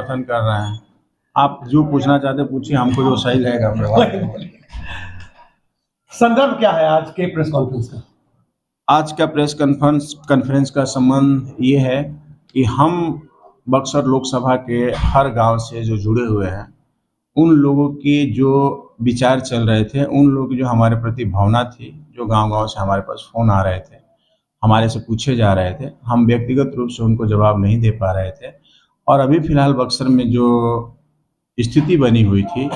कथन कर रहे हैं। आप जो पूछना चाहते पूछिए, हमको जो सही लगेगा हम जवाब। संदर्भ क्या है आज के प्रेस कॉन्फ्रेंस का? आज का प्रेस कॉन्फ्रेंस का संबंध ये है कि हम बक्सर लोकसभा के हर गांव से जो जुड़े हुए हैं, उन लोगों की जो विचार चल रहे थे, उन लोगों की जो हमारे प्रति भावना थी, जो गांव-गांव से हमारे पास फ़ोन आ रहे थे, हमारे से पूछे जा रहे थे, हम व्यक्तिगत रूप से उनको जवाब नहीं दे पा रहे थे। और अभी फ़िलहाल बक्सर में जो स्थिति बनी हुई थी,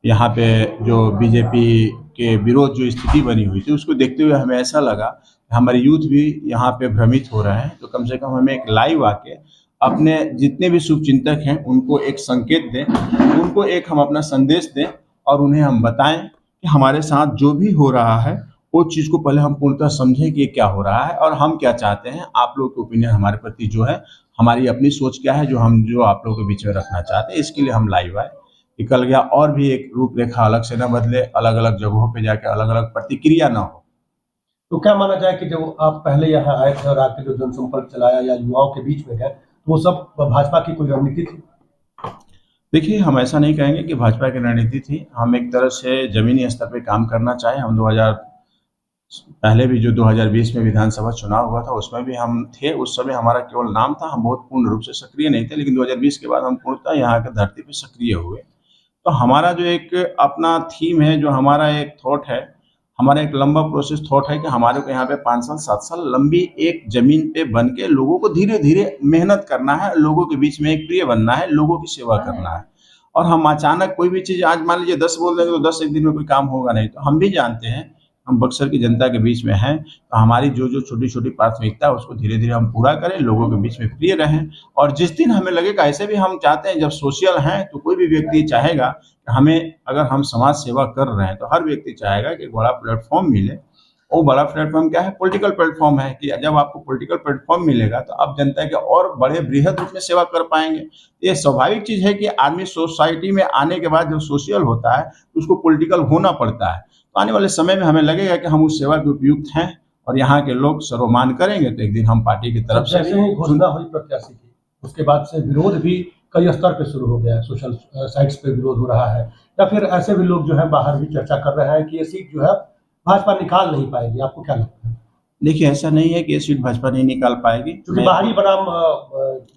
यहाँ पे जो बीजेपी के विरोध जो स्थिति बनी हुई थी, उसको देखते हुए हमें ऐसा लगा कि हमारे यूथ भी यहाँ पे भ्रमित हो रहे हैं, तो कम से कम हमें एक लाइव आके अपने जितने भी शुभचिंतक हैं उनको एक संकेत दें, उनको एक हम अपना संदेश दें और उन्हें हम बताएं कि हमारे साथ जो भी हो रहा है वो चीज़ को पहले हम पूर्णतः समझें कि ये क्या हो रहा है और हम क्या चाहते हैं। आप लोगों की ओपिनियन हमारे प्रति जो है, हमारी अपनी सोच क्या है जो आप लोगों के बीच में रखना चाहते हैं, इसके लिए हम लाइव आए कि कल या और भी एक रूपरेखा अलग से न बदले, अलग अलग जगहों पे जाके अलग अलग प्रतिक्रिया ना हो। तो क्या माना जाए कि जब आप पहले यहाँ आए थे और आके जो जनसंपर्क चलाया या युवाओं के बीच में गए, तो वो सब भाजपा की कोई रणनीति थी? देखिए, हम ऐसा नहीं कहेंगे कि भाजपा की रणनीति थी। हम एक तरह से ज़मीनी स्तर पे काम करना चाहे। हम 2000 पहले भी जो 2020 में विधानसभा चुनाव हुआ था, उसमें भी हम थे। उस समय हमारा केवल नाम था, हम बहुत पूर्ण रूप से सक्रिय नहीं थे, लेकिन 2020 के बाद हम पूर्णतः यहाँ की धरती पे सक्रिय हुए। तो हमारा जो एक अपना थीम है, जो हमारा एक थॉट है, हमारा एक लंबा प्रोसेस थॉट है कि हमारे को यहाँ पे 5 साल 7 साल लंबी एक ज़मीन पे बन के लोगों को धीरे-धीरे मेहनत करना है, लोगों के बीच में एक प्रिय बनना है, लोगों की सेवा करना है। और हम अचानक कोई भी चीज़ आज मान लीजिए 10 बोल देंगे तो 10 एक दिन में कोई काम होगा नहीं। तो हम भी जानते हैं, हम बक्सर की जनता के बीच में हैं, तो हमारी जो छोटी-छोटी प्राथमिकता है उसको धीरे-धीरे हम पूरा करें, लोगों के बीच में प्रिय रहें। और जिस दिन हमें लगेगा, ऐसे भी हम चाहते हैं, जब सोशल हैं तो कोई भी व्यक्ति चाहेगा कि हमें, अगर हम समाज सेवा कर रहे हैं तो हर व्यक्ति चाहेगा कि एक बड़ा प्लेटफॉर्म मिले। वो बड़ा प्लेटफॉर्म क्या है? पॉलिटिकल प्लेटफॉर्म है कि जब आपको पॉलिटिकल प्लेटफॉर्म मिलेगा तो आप जनता के और बड़े बृहद रूप में सेवा कर पाएंगे। ये स्वाभाविक चीज़ है कि आदमी सोसाइटी में आने के बाद जब सोशल होता है तो उसको पॉलिटिकल होना पड़ता है। तो आने वाले समय में हमें लगेगा कि हम उस सेवा के उपयुक्त हैं और यहाँ के लोग सर्वमान करेंगे, तो एक दिन हम पार्टी की तरफ से जैसे ही घोषणा हुई प्रत्याशी की, उसके बाद से विरोध भी कई स्तर पे शुरू हो गया है। सोशल साइट्स पे विरोध हो रहा है, या फिर ऐसे भी लोग जो है बाहर भी चर्चा कर रहे हैं कि ये सीट जो है भाजपा निकाल नहीं पाएगी। आपको क्या लगता है? देखिए, ऐसा नहीं है कि ये सीट भाजपा नहीं निकाल पाएगी। क्योंकि बाहरी बनाम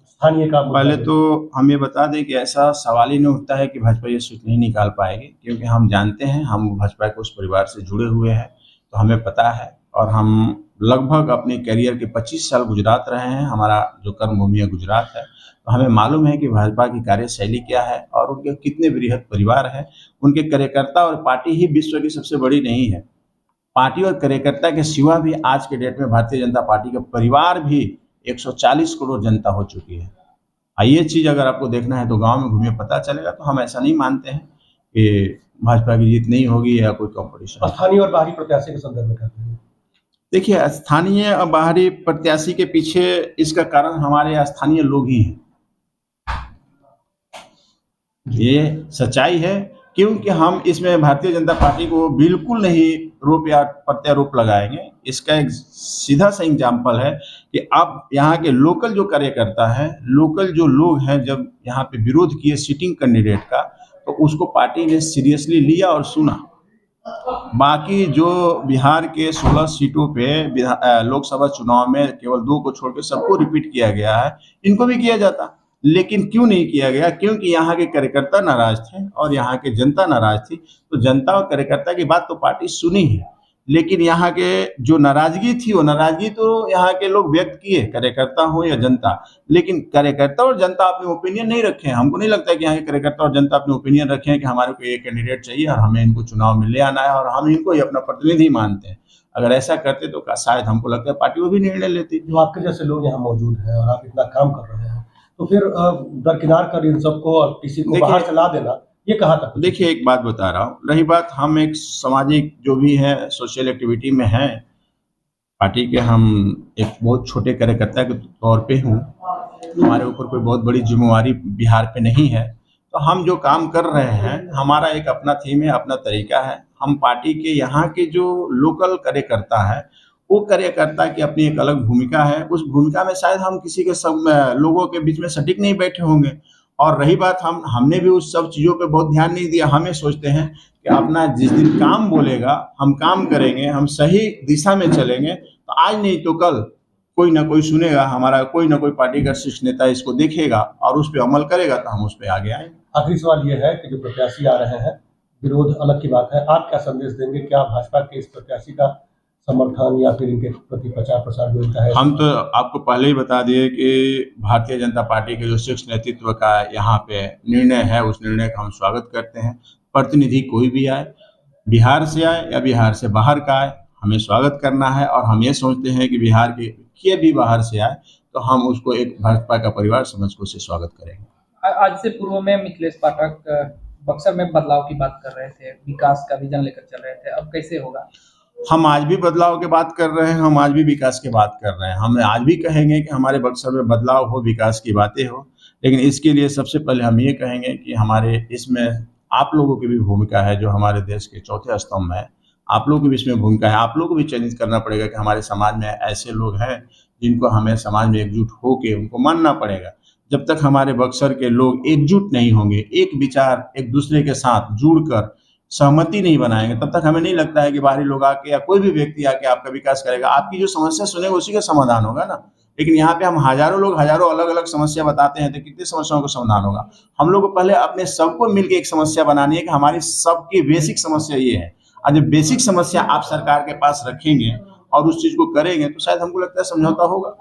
स्थानीय का मुद्दा पहले है। तो हम ये बता दें कि ऐसा सवाल ही नहीं उठता है कि भाजपा ये सीट नहीं निकाल पाएगी, क्योंकि हम जानते हैं, हम भाजपा के उस परिवार से जुड़े हुए हैं, तो हमें पता है। और हम लगभग अपने करियर के 25 साल गुजरात रहे हैं, हमारा जो कर्मभूमि है गुजरात है, तो हमें मालूम है कि भाजपा की कार्यशैली क्या है और उनके कितने बृहद परिवार है। उनके कार्यकर्ता और पार्टी ही विश्व की सबसे बड़ी नहीं है। पार्टी और कार्यकर्ता के सिवा भी आज के डेट में भारतीय जनता पार्टी का परिवार भी 140 करोड़ जनता हो चुकी है। ये चीज़ अगर आपको देखना है तो गांव में घूमिए, पता चलेगा। तो हम ऐसा नहीं मानते हैं कि भाजपा की जीत नहीं होगी या कोई कंपटीशन। स्थानीय और बाहरी प्रत्याशी के संदर्भ में कहते हैं। देखिए, स्थानीय और बाहरी प्रत्याशी के पीछे इसका कारण हमारे स्थानीय लोग ही हैं। ये सच्चाई है, क्योंकि हम इसमें भारतीय जनता पार्टी को बिल्कुल नहीं रोप या प्रत्यारोप लगाएंगे। इसका एक सीधा सा एग्जाम्पल है कि अब यहाँ के लोकल जो कार्यकर्ता हैं, लोकल जो लोग हैं, जब यहाँ पे विरोध किए सिटिंग कैंडिडेट का, तो उसको पार्टी ने सीरियसली लिया और सुना। बाकी जो बिहार के 16 सीटों पे लोकसभा चुनाव में केवल 2 को छोड़ के सबको रिपीट किया गया है, इनको भी किया जाता। लेकिन क्यों नहीं किया गया? क्योंकि यहाँ के कार्यकर्ता नाराज थे और यहाँ की जनता नाराज थी। तो जनता और कार्यकर्ता की बात तो पार्टी सुनी है, लेकिन यहाँ के जो नाराजगी थी, वो नाराजगी तो यहाँ के लोग व्यक्त किए, कार्यकर्ता हो या जनता। लेकिन कार्यकर्ता और जनता अपने ओपिनियन नहीं रखे हैं। हमको नहीं लगता है कि यहाँ के कार्यकर्ता और जनता अपने ओपिनियन रखे हैं कि हमारे को ये कैंडिडेट चाहिए और हमें इनको चुनाव में ले आना है और हम इनको ही अपना प्रतिनिधि मानते हैं। अगर ऐसा करते तो शायद हमको लगता है पार्टी वो भी निर्णय लेती। जो आपके जैसे लोग यहाँ मौजूद हैं और आप इतना काम कर रहे हैं, तो फिर दरकिनार कर इन सबको और किसी को बाहर से ला देना, ये कहाँ तक? देखिए, एक बात बता रहा हूँ, रही बात, हम एक सामाजिक जो भी है सोशल एक्टिविटी में हैं, पार्टी के हम एक बहुत छोटे कार्यकर्ता के तौर पे हूँ, हमारे ऊपर कोई बहुत बड़ी जिम्मेवारी बिहार पे नहीं है। तो हम जो काम कर रहे हैं, हमारा एक अपना थीम है, अपना तरीका है। हम पार्टी के यहाँ के जो लोकल कार्यकर्ता है, वो कार्यकर्ता की अपनी एक अलग भूमिका है। उस भूमिका में शायद हम किसी के सब लोगों के बीच में सटीक नहीं बैठे होंगे, और रही बात हमने भी उस सब चीज़ों पे बहुत ध्यान नहीं दिया। हमें सोचते हैं कि अपना जिस दिन काम बोलेगा हम काम करेंगे, हम सही दिशा में चलेंगे, तो आज नहीं तो कल कोई ना कोई सुनेगा, हमारा कोई ना कोई पार्टी का शीर्ष नेता इसको देखेगा और उस पे अमल करेगा, तो हम उस पे आगे आएंगे। आखिरी सवाल ये है कि जो प्रत्याशी आ रहे हैं, विरोध अलग की बात है, आप क्या संदेश देंगे? क्या भाजपा के इस प्रत्याशी का समर्थन या फिर इनके प्रति प्रचार प्रसार जो इनका है? हम तो आपको पहले ही बता दिए कि भारतीय जनता पार्टी के जो शीर्ष नेतृत्व का यहाँ पे निर्णय है, उस निर्णय का हम स्वागत करते हैं। प्रतिनिधि कोई भी आए, बिहार से आए या बिहार से बाहर का आए, हमें स्वागत करना है। और हम ये सोचते हैं कि बिहार के भी बाहर से आए तो हम उसको एक भाजपा का परिवार समझ के उसे स्वागत करेंगे। आज से पूर्व में मिथिलेश पाठक बक्सर में बदलाव की बात कर रहे थे, विकास का विजन लेकर चल रहे थे, अब कैसे होगा? हम आज भी बदलाव की बात कर रहे हैं, हम आज भी विकास की बात कर रहे हैं। हम आज भी कहेंगे कि हमारे बक्सर में बदलाव हो, विकास की बातें हो, लेकिन इसके लिए सबसे पहले हम ये कहेंगे कि हमारे इसमें आप लोगों की भी भूमिका है, जो हमारे देश के चौथे स्तंभ है। आप लोगों की भी इसमें भूमिका है। आप लोगों को भी चयनित करना पड़ेगा कि हमारे समाज में ऐसे लोग हैं जिनको हमें समाज में एकजुट होकर उनको मानना पड़ेगा। जब तक हमारे बक्सर के लोग एकजुट नहीं होंगे, एक विचार एक दूसरे के साथ जुड़कर सहमति नहीं बनाएंगे, तब तक हमें नहीं लगता है कि बाहरी लोग आके या कोई भी व्यक्ति आके आपका विकास करेगा। आपकी जो समस्या सुनेगा उसी का समाधान होगा ना। लेकिन यहाँ पे हम हजारों लोग हजारों अलग अलग समस्या बताते हैं, तो कितनी समस्याओं का समाधान होगा? हम लोग को पहले अपने सबको मिलकर एक समस्या बनानी है कि हमारी सबकी बेसिक समस्या ये है। और जब बेसिक समस्या आप सरकार के पास रखेंगे और उस चीज को करेंगे, तो शायद हमको लगता है समझौता होगा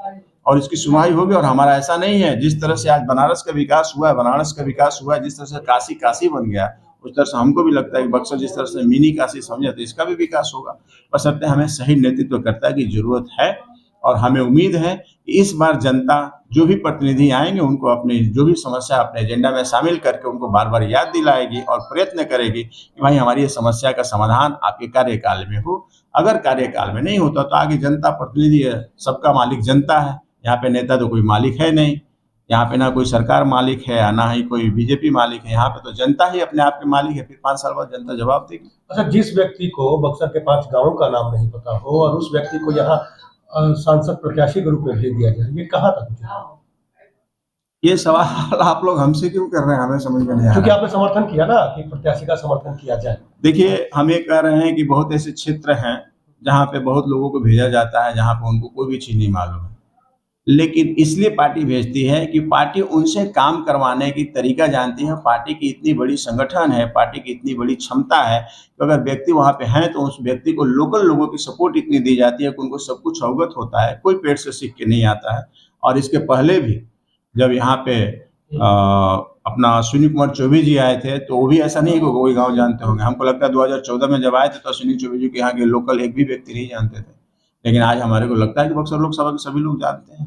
और इसकी सुनवाई होगी। और हमारा ऐसा नहीं है, जिस तरह से आज बनारस का विकास हुआ है, जिस तरह से काशी काशी बन गया, उस तरह से हमको भी लगता है कि बक्सर जिस तरह से मिनी काशी समझे, तो इसका भी विकास होगा। बशर्ते हमें सही नेतृत्वकर्ता की जरूरत है। और हमें उम्मीद है कि इस बार जनता जो भी प्रतिनिधि आएंगे उनको अपनी जो भी समस्या अपने एजेंडा में शामिल करके उनको बार बार याद दिलाएगी और प्रयत्न करेगी कि भाई हमारी ये समस्या का समाधान आपके कार्यकाल में हो। अगर कार्यकाल में नहीं होता तो आगे जनता प्रतिनिधि है, सबका मालिक जनता है। यहाँ पे नेता तो कोई मालिक है नहीं, यहाँ पे ना कोई सरकार मालिक है ना ही कोई बीजेपी मालिक है। यहाँ पे तो जनता ही अपने आप के मालिक है। फिर 5 साल बाद जनता जवाब देगी। अच्छा, जिस व्यक्ति को बक्सर के 5 गाँवों का नाम नहीं पता हो और उस व्यक्ति को यहाँ सांसद प्रत्याशी के रूप में भेज दिया जाए, ये कहाँ तक उचित है? ये सवाल आप लोग हमसे क्यों कर रहे हैं, हमें समझ में नहीं आ रहा। क्योंकि आपने समर्थन किया ना कि प्रत्याशी का समर्थन किया जाए। देखिए, हम ये कह रहे हैं कि बहुत ऐसे क्षेत्र हैं जहाँ पे बहुत लोगों को भेजा जाता है, जहाँ पे उनको कोई भी चीज नहीं मालूम है। लेकिन इसलिए पार्टी भेजती है कि पार्टी उनसे काम करवाने की तरीका जानती है। पार्टी की इतनी बड़ी संगठन है, पार्टी की इतनी बड़ी क्षमता है कि अगर व्यक्ति वहाँ पे है तो उस व्यक्ति को लोकल लोगों की सपोर्ट इतनी दी जाती है कि उनको सब कुछ अवगत होता है। कोई पेड़ से सीख के नहीं आता है। और इसके पहले भी जब यहाँ पे अपना अश्विनी कुमार चौबे जी आए थे, तो वो भी ऐसा नहीं कि कोई गाँव जानते होंगे। हमको लगता है 2014 में जब आए थे तो अश्विनी चौबे जी के यहाँ के लोकल एक भी व्यक्ति नहीं जानते थे। लेकिन आज हमारे को लगता है कि बक्सर लोकसभा के सभी लोग जानते हैं।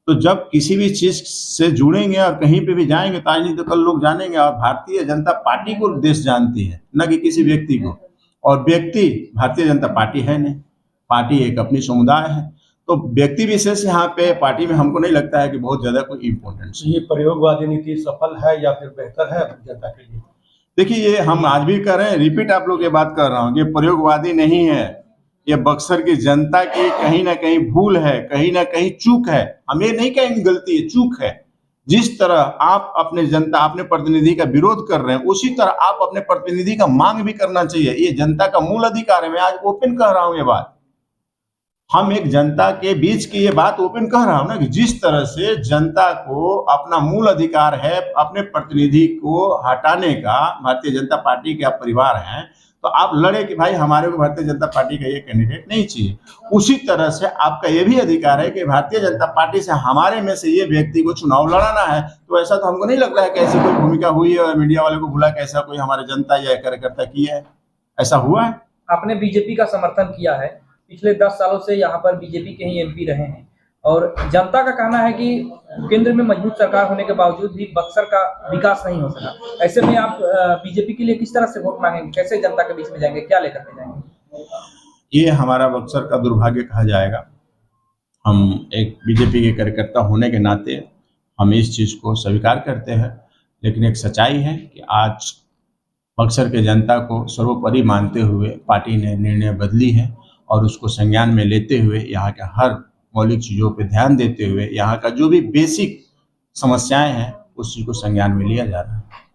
तो जब किसी भी चीज से जुड़ेंगे और कहीं पे भी जाएंगे तो आज नहीं तो कल लोग जानेंगे। और भारतीय जनता पार्टी को देश जानती है, न कि किसी व्यक्ति को। और व्यक्ति भारतीय जनता पार्टी है नहीं, पार्टी एक अपनी समुदाय है। तो व्यक्ति विशेष यहाँ पे पार्टी में हमको नहीं लगता है कि बहुत ज्यादा कोई इम्पोर्टेंस। ये प्रयोगवादी नीति सफल है या फिर बेहतर है जनता के लिए? देखिए, ये हम आज भी कर रहे हैं, रिपीट आप लोग ये बात कर रहा हूँ, ये प्रयोगवादी नहीं है। ये बक्सर की जनता की कहीं ना कहीं भूल है, कहीं ना कहीं चूक है। हम ये नहीं कहेंगे गलती है, चूक है। जिस तरह आप अपने जनता अपने प्रतिनिधि का विरोध कर रहे हैं, उसी तरह आप अपने प्रतिनिधि का मांग भी करना चाहिए। ये जनता का मूल अधिकार है। मैं आज ओपन कह रहा हूं ये बात। हम एक जनता के बीच की ये बात ओपन कह रहा हूं ना, कि जिस तरह से जनता को अपना मूल अधिकार है अपने प्रतिनिधि को हटाने का, भारतीय जनता पार्टी के आप परिवार हैं तो आप लड़े कि भाई हमारे को भारतीय जनता पार्टी का ये कैंडिडेट नहीं चाहिए। उसी तरह से आपका ये भी अधिकार है कि भारतीय जनता पार्टी से हमारे में से ये व्यक्ति को चुनाव लड़ाना है। तो ऐसा तो हमको नहीं लगता है कि ऐसी कोई भूमिका हुई है और मीडिया वाले को भूला कि ऐसा कोई हमारे जनता या कार्यकर्ता किया है, ऐसा हुआ है? आपने बीजेपी का समर्थन किया है, पिछले 10 सालों से यहाँ पर बीजेपी के ही एमपी रहे हैं और जनता का कहना है कि केंद्र में मजबूत सरकार होने के बावजूद भी बक्सर का विकास नहीं हो सका। ऐसे में आप बीजेपी के लिए किस तरह से वोट मांगेंगे, कैसे जनता के बीच में जाएंगे, क्या लेकर के जाएंगे? ये हमारा बक्सर का दुर्भाग्य कहा जाएगा। हम एक बीजेपी के कार्यकर्ता होने के नाते हम इस चीज़ को स्वीकार करते हैं, लेकिन एक सच्चाई है कि आज बक्सर के जनता को सर्वोपरि मानते हुए पार्टी ने निर्णय बदली है और उसको संज्ञान में लेते हुए यहाँ के हर मौलिक चीज़ों पे ध्यान देते हुए यहाँ का जो भी बेसिक समस्याएं हैं उस चीज़ को संज्ञान में लिया जा रहा है।